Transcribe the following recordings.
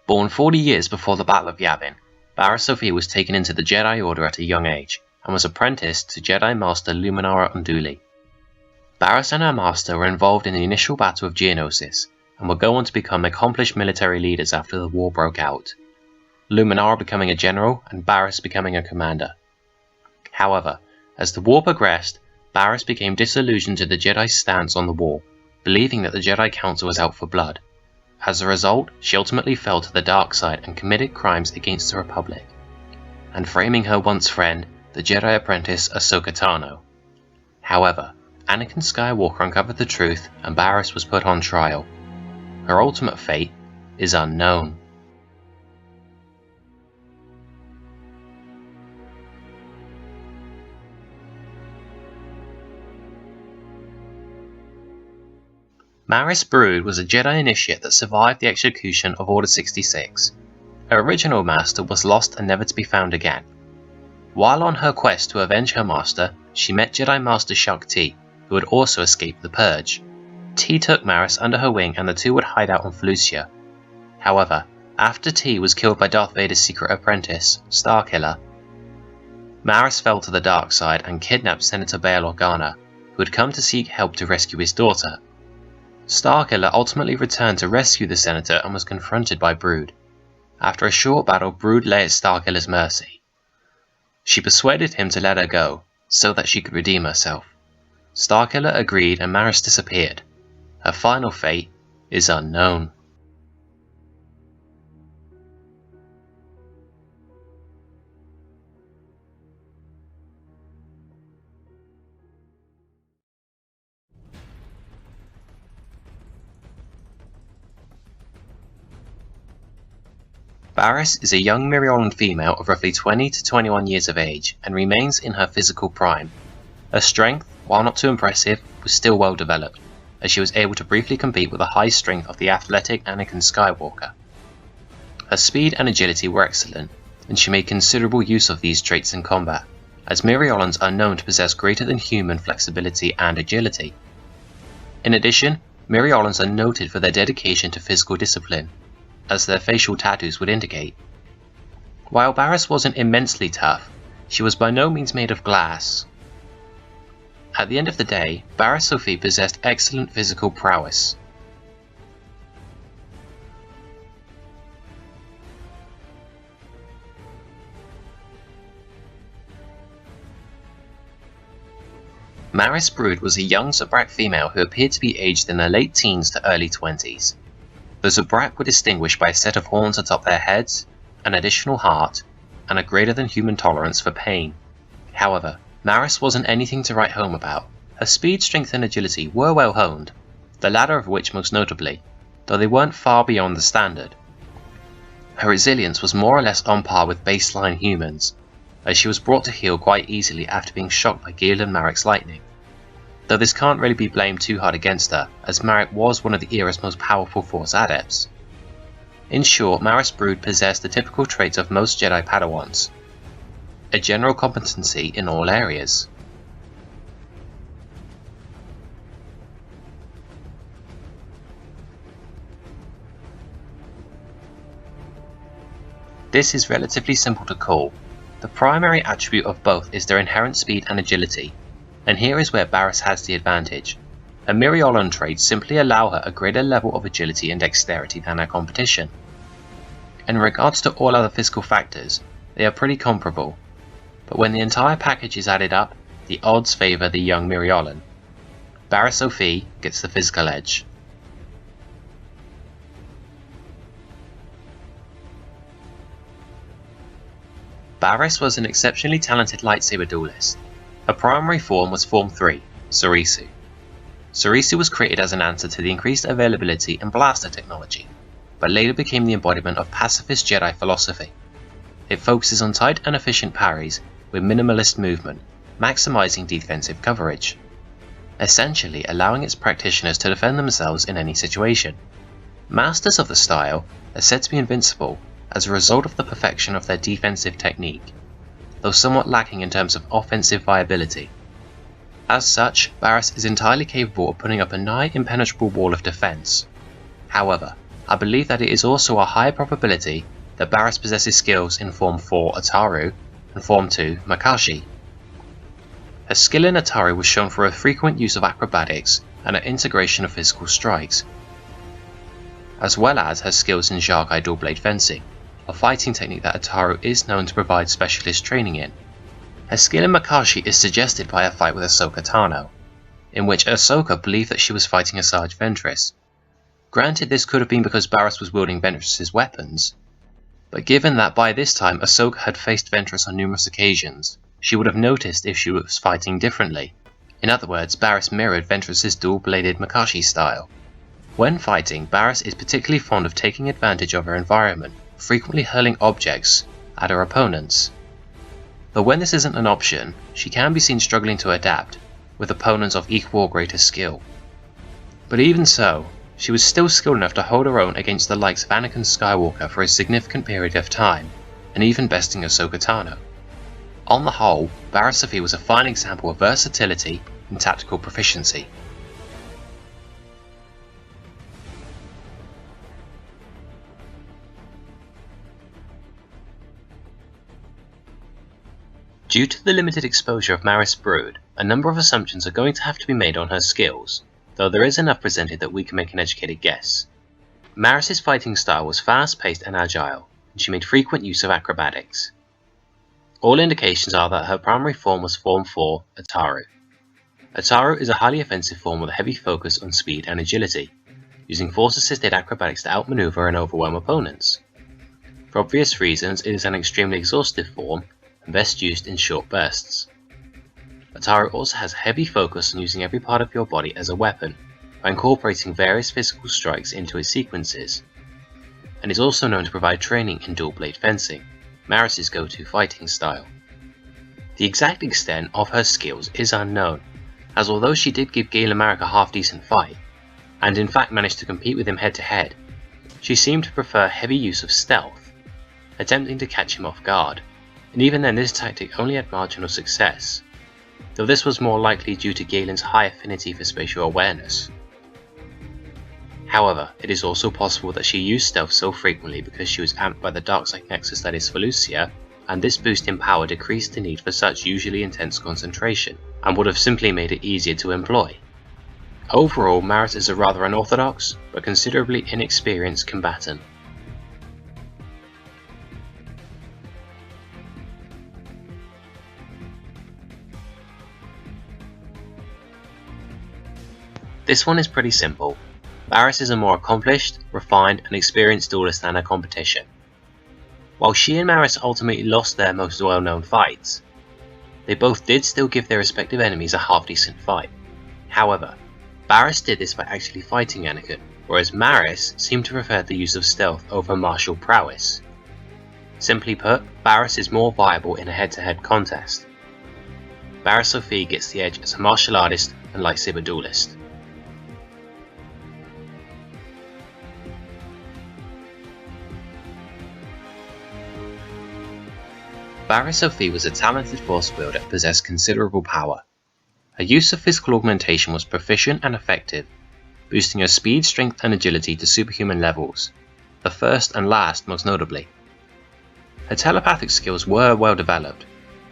Born 40 years before the Battle of Yavin, Barriss Offee was taken into the Jedi Order at a young age, and was apprenticed to Jedi Master Luminara Unduli. Barriss and her master were involved in the initial battle of Geonosis, and would go on to become accomplished military leaders after the war broke out, Luminara becoming a general and Barriss becoming a commander. However, as the war progressed, Barriss became disillusioned to the Jedi's stance on the war, believing that the Jedi Council was out for blood. As a result, she ultimately fell to the dark side and committed crimes against the Republic, and framing her once friend, the Jedi apprentice Ahsoka Tano. However, Anakin Skywalker uncovered the truth and Barriss was put on trial. Her ultimate fate is unknown. Maris Brood was a Jedi initiate that survived the execution of Order 66. Her original master was lost and never to be found again. While on her quest to avenge her master, she met Jedi Master Shaak Ti, who had also escaped the Purge. Ti took Maris under her wing and the two would hide out on Felucia. However, after Ti was killed by Darth Vader's secret apprentice, Starkiller, Maris fell to the dark side and kidnapped Senator Bail Organa, who had come to seek help to rescue his daughter. Starkiller ultimately returned to rescue the Senator and was confronted by Brood. After a short battle, Brood lay at Starkiller's mercy. She persuaded him to let her go, so that she could redeem herself. Starkiller agreed and Maris disappeared. Her final fate is unknown. Barriss is a young Myriolan female of roughly 20 to 21 years of age and remains in her physical prime. Her strength, while not too impressive, was still well developed, as she was able to briefly compete with the high strength of the athletic Anakin Skywalker. Her speed and agility were excellent, and she made considerable use of these traits in combat, as Myriolans are known to possess greater than human flexibility and agility. In addition, Myriolans are noted for their dedication to physical discipline, as their facial tattoos would indicate. While Barriss wasn't immensely tough, she was by no means made of glass. At the end of the day, Barriss Offee possessed excellent physical prowess. Maris Brood was a young Zabrak female who appeared to be aged in her late teens to early 20s. The Zabrak were distinguished by a set of horns atop their heads, an additional heart, and a greater than human tolerance for pain. However, Maris wasn't anything to write home about. Her speed, strength and agility were well honed, the latter of which most notably, though they weren't far beyond the standard. Her resilience was more or less on par with baseline humans, as she was brought to heal quite easily after being shocked by Gildan Marek's lightning. Though this can't really be blamed too hard against her, as Marek was one of the era's most powerful Force adepts. In short, Maris Brood possessed the typical traits of most Jedi Padawans, a general competency in all areas. This is relatively simple to call. The primary attribute of both is their inherent speed and agility, and here is where Barriss has the advantage. Her Myriolan traits simply allow her a greater level of agility and dexterity than her competition. In regards to all other physical factors, they are pretty comparable, but when the entire package is added up, the odds favour the young Myriolan. Barriss Offee gets the physical edge. Barriss was an exceptionally talented lightsaber duelist. Her primary form was Form 3, Surisu. Surisu was created as an answer to the increased availability in blaster technology, but later became the embodiment of pacifist Jedi philosophy. It focuses on tight and efficient parries with minimalist movement, maximizing defensive coverage, essentially allowing its practitioners to defend themselves in any situation. Masters of the style are said to be invincible as a result of the perfection of their defensive technique, though somewhat lacking in terms of offensive viability. As such, Barriss is entirely capable of putting up a nigh impenetrable wall of defense. However, I believe that it is also a high probability that Barriss possesses skills in Form 4 Ataru and Form 2 Makashi. Her skill in Ataru was shown through a frequent use of acrobatics and an integration of physical strikes, as well as her skills in Jagai dual blade fencing, a fighting technique that Ataru is known to provide specialist training in. Her skill in Makashi is suggested by a fight with Ahsoka Tano, in which Ahsoka believed that she was fighting Asajj Ventress. Granted, this could have been because Barriss was wielding Ventress's weapons, but given that by this time Ahsoka had faced Ventress on numerous occasions, she would have noticed if she was fighting differently. In other words, Barriss mirrored Ventress's dual-bladed Makashi style. When fighting, Barriss is particularly fond of taking advantage of her environment, frequently hurling objects at her opponents. Though when this isn't an option, she can be seen struggling to adapt with opponents of equal or greater skill. But even so, she was still skilled enough to hold her own against the likes of Anakin Skywalker for a significant period of time, and even besting Ahsoka Tano. On the whole, Barriss Offee was a fine example of versatility and tactical proficiency. Due to the limited exposure of Barriss Brood, a number of assumptions are going to have to be made on her skills, though there is enough presented that we can make an educated guess. Barriss's fighting style was fast-paced and agile, and she made frequent use of acrobatics. All indications are that her primary form was Form 4 Ataru. Ataru is a highly offensive form with a heavy focus on speed and agility, using force-assisted acrobatics to outmaneuver and overwhelm opponents. For obvious reasons, it is an extremely exhaustive form, and best used in short bursts. Ataru also has a heavy focus on using every part of your body as a weapon, by incorporating various physical strikes into its sequences, and is also known to provide training in dual blade fencing, Barriss's go-to fighting style. The exact extent of her skills is unknown, as although she did give Galen Marek a half-decent fight, and in fact managed to compete with him head-to-head, she seemed to prefer heavy use of stealth, attempting to catch him off guard, and even then this tactic only had marginal success, though this was more likely due to Galen's high affinity for spatial awareness. However, it is also possible that she used stealth so frequently because she was amped by the dark-side nexus that is Felucia, and this boost in power decreased the need for such usually intense concentration, and would have simply made it easier to employ. Overall, Barriss is a rather unorthodox, but considerably inexperienced combatant. This one is pretty simple. Barriss is a more accomplished, refined, and experienced duelist than her competition. While she and Barriss ultimately lost their most well-known fights, they both did still give their respective enemies a half-decent fight. However, Barriss did this by actually fighting Anakin, whereas Barriss seemed to prefer the use of stealth over martial prowess. Simply put, Barriss is more viable in a head-to-head contest. Barriss Offee gets the edge as a martial artist and lightsaber duelist. Barriss Offee was a talented force wielder and possessed considerable power. Her use of physical augmentation was proficient and effective, boosting her speed, strength and agility to superhuman levels, the first and last most notably. Her telepathic skills were well developed.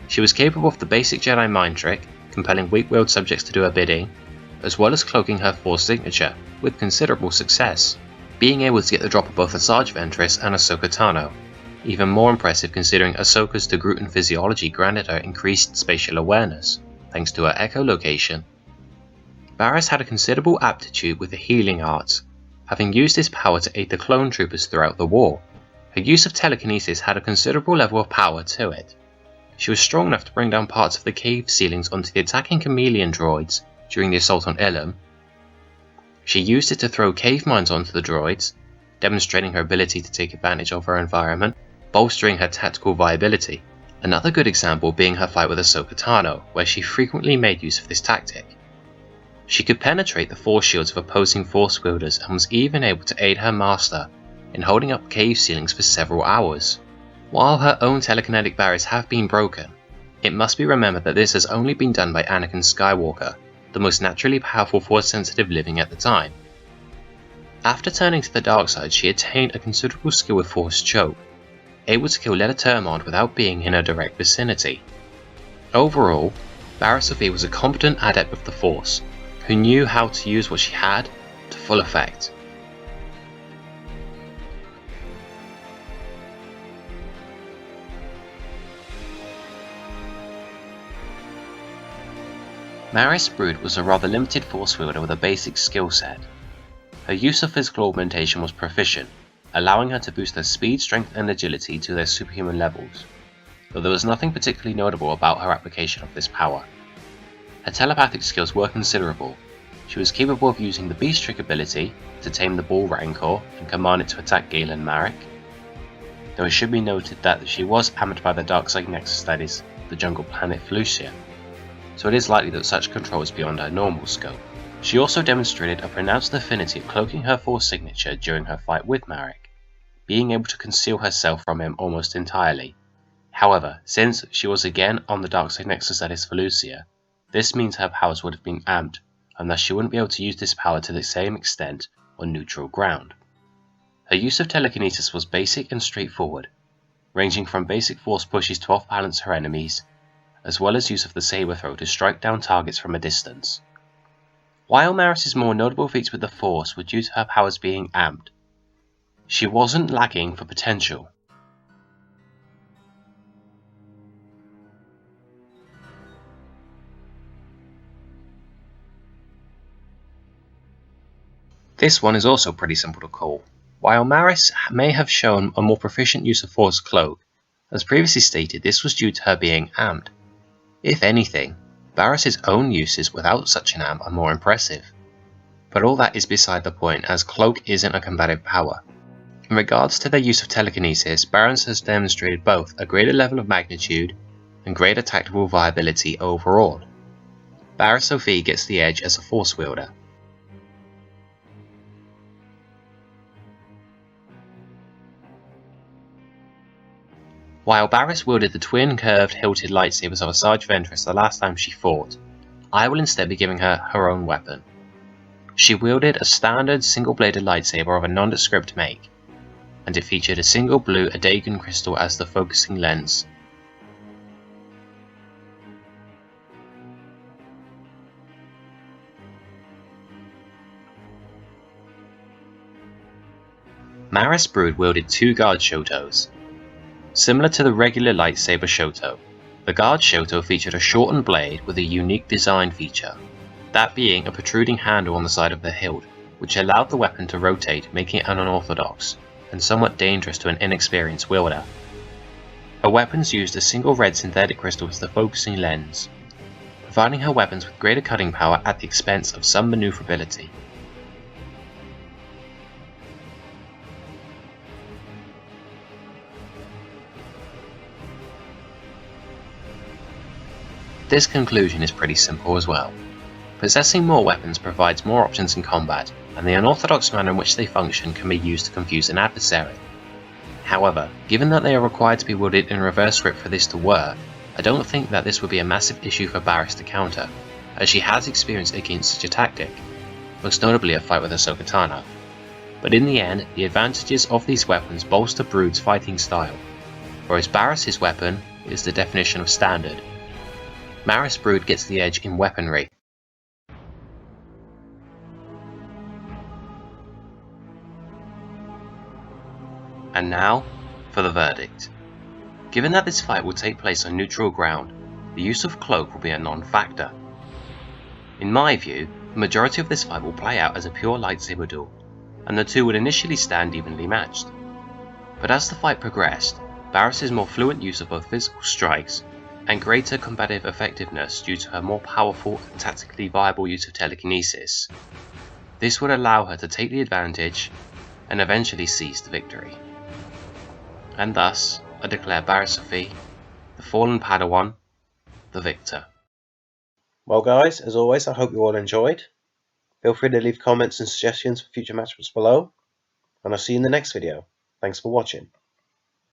She was capable of the basic Jedi mind trick, compelling weak-willed subjects to do her bidding, as well as cloaking her force signature, with considerable success, being able to get the drop of both Asajj Ventress and Ahsoka Tano. Even more impressive considering Ahsoka's Degrutan physiology granted her increased spatial awareness, thanks to her echolocation. Barriss had a considerable aptitude with the healing arts, having used this power to aid the clone troopers throughout the war. Her use of telekinesis had a considerable level of power to it. She was strong enough to bring down parts of the cave ceilings onto the attacking chameleon droids during the assault on Ilum. She used it to throw cave mines onto the droids, demonstrating her ability to take advantage of her environment, bolstering her tactical viability. Another good example being her fight with Ahsoka Tano, where she frequently made use of this tactic. She could penetrate the force shields of opposing force wielders and was even able to aid her master in holding up cave ceilings for several hours. While her own telekinetic barriers have been broken, it must be remembered that this has only been done by Anakin Skywalker, the most naturally powerful force sensitive living at the time. After turning to the dark side, she attained a considerable skill with Force Choke, able to kill Letter Termard without being in her direct vicinity. Overall, Barriss Offee was a competent adept of the Force, who knew how to use what she had to full effect. Barriss Brood was a rather limited Force wielder with a basic skill set. Her use of physical augmentation was proficient, allowing her to boost her speed, strength and agility to their superhuman levels, though there was nothing particularly notable about her application of this power. Her telepathic skills were considerable. She was capable of using the Beast Trick ability to tame the Bull Rancor and command it to attack Galen Marek, though it should be noted that she was hammered by the Darkside Nexus, that is, the jungle planet Felucia, so it is likely that such control is beyond her normal scope. She also demonstrated a pronounced affinity of cloaking her Force signature during her fight with Marek, being able to conceal herself from him almost entirely. However, since she was again on the Darkside Nexus, that is Felucia, this means her powers would have been amped, and thus she wouldn't be able to use this power to the same extent on neutral ground. Her use of telekinesis was basic and straightforward, ranging from basic force pushes to off-balance her enemies, as well as use of the saber throw to strike down targets from a distance. While Barriss's more notable feats with the Force were due to her powers being amped, she wasn't lacking for potential. This one is also pretty simple to call. While Barriss may have shown a more proficient use of Force Cloak, as previously stated, this was due to her being amped. If anything, Barriss's own uses without such an amp are more impressive. But all that is beside the point, as Cloak isn't a combative power. In regards to their use of telekinesis, Barriss has demonstrated both a greater level of magnitude and greater tactical viability overall. Barriss Offee gets the edge as a Force wielder. While Barriss wielded the twin curved hilted lightsabers of Asajj Ventress the last time she fought, I will instead be giving her her own weapon. She wielded a standard single-bladed lightsaber of a nondescript make, and it featured a single blue Adagan crystal as the focusing lens. Barriss Brood wielded two guard Shotos. Similar to the regular lightsaber Shoto, the guard Shoto featured a shortened blade with a unique design feature, that being a protruding handle on the side of the hilt, which allowed the weapon to rotate, making it unorthodox and somewhat dangerous to an inexperienced wielder. Her weapons used a single red synthetic crystal as the focusing lens, providing her weapons with greater cutting power at the expense of some maneuverability. This conclusion is pretty simple as well. Possessing more weapons provides more options in combat, and the unorthodox manner in which they function can be used to confuse an adversary. However, given that they are required to be wielded in reverse grip for this to work, I don't think that this would be a massive issue for Barriss to counter, as she has experience against such a tactic, most notably a fight with Ahsoka Tano. But in the end, the advantages of these weapons bolster Brood's fighting style, whereas Barriss's weapon is the definition of standard. Barriss Brood gets the edge in weaponry. And now, for the verdict. Given that this fight will take place on neutral ground, the use of Cloak will be a non-factor. In my view, the majority of this fight will play out as a pure lightsaber duel, and the two would initially stand evenly matched. But as the fight progressed, Barriss's more fluent use of both physical strikes and greater combative effectiveness due to her more powerful and tactically viable use of telekinesis. This would allow her to take the advantage and eventually seize the victory. And thus, I declare Barriss Offee, the fallen Padawan, the victor. Well guys, as always, I hope you all enjoyed. Feel free to leave comments and suggestions for future matchups below, and I'll see you in the next video. Thanks for watching.